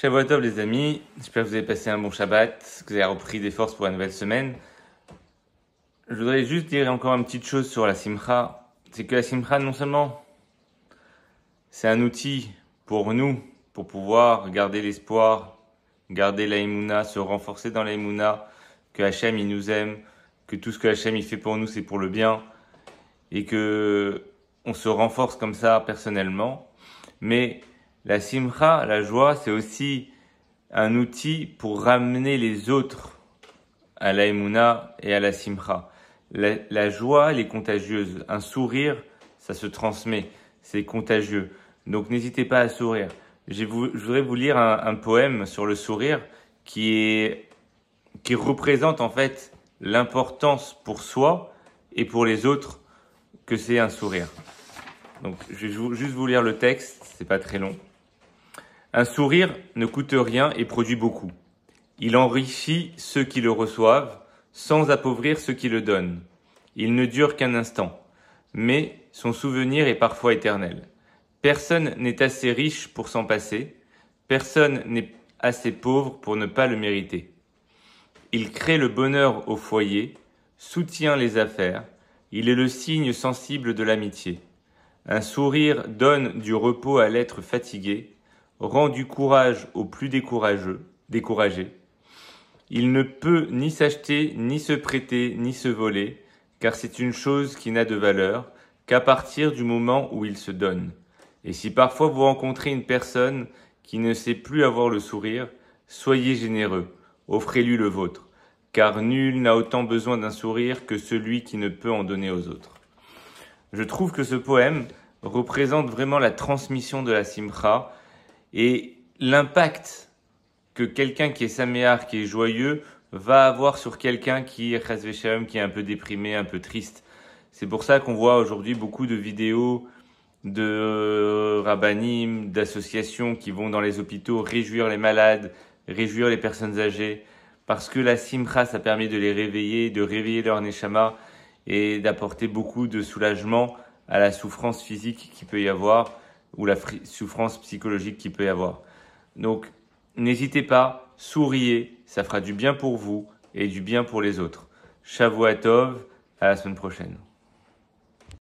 Shabbat Tov les amis, j'espère que vous avez passé un bon Shabbat, que vous avez repris des forces pour la nouvelle semaine. Je voudrais juste dire encore une petite chose sur la Simcha, c'est que la Simcha non seulement c'est un outil pour nous, pour pouvoir garder l'espoir, garder la Emouna, se renforcer dans la Emouna, que Hachem il nous aime, que tout ce que Hachem il fait pour nous c'est pour le bien, et que on se renforce comme ça personnellement, mais la simcha, la joie, c'est aussi un outil pour ramener les autres à la Emouna et à la simcha. La joie, elle est contagieuse. Un sourire, ça se transmet. C'est contagieux. Donc n'hésitez pas à sourire. Je voudrais vous lire un poème sur le sourire qui représente en fait l'importance pour soi et pour les autres que c'est un sourire. Donc je vais juste vous lire le texte, c'est pas très long. Un sourire ne coûte rien et produit beaucoup. Il enrichit ceux qui le reçoivent, sans appauvrir ceux qui le donnent. Il ne dure qu'un instant, mais son souvenir est parfois éternel. Personne n'est assez riche pour s'en passer, personne n'est assez pauvre pour ne pas le mériter. Il crée le bonheur au foyer, soutient les affaires, il est le signe sensible de l'amitié. Un sourire donne du repos à l'être fatigué, rend du courage aux plus découragés. Il ne peut ni s'acheter, ni se prêter, ni se voler, car c'est une chose qui n'a de valeur qu'à partir du moment où il se donne. Et si parfois vous rencontrez une personne qui ne sait plus avoir le sourire, soyez généreux, offrez-lui le vôtre, car nul n'a autant besoin d'un sourire que celui qui ne peut en donner aux autres. Je trouve que ce poème représente vraiment la transmission de la simcha et l'impact que quelqu'un qui est saméar, qui est joyeux, va avoir sur quelqu'un qui est chas v'shalom, qui est un peu déprimé, un peu triste. C'est pour ça qu'on voit aujourd'hui beaucoup de vidéos de rabbanim, d'associations qui vont dans les hôpitaux réjouir les malades, réjouir les personnes âgées, parce que la simcha, ça permet de les réveiller, de réveiller leur neshama et d'apporter beaucoup de soulagement à la souffrance physique qu'il peut y avoir ou la souffrance psychologique qu'il peut y avoir. Donc, n'hésitez pas, souriez, ça fera du bien pour vous et du bien pour les autres. Shavua Tov, à la semaine prochaine.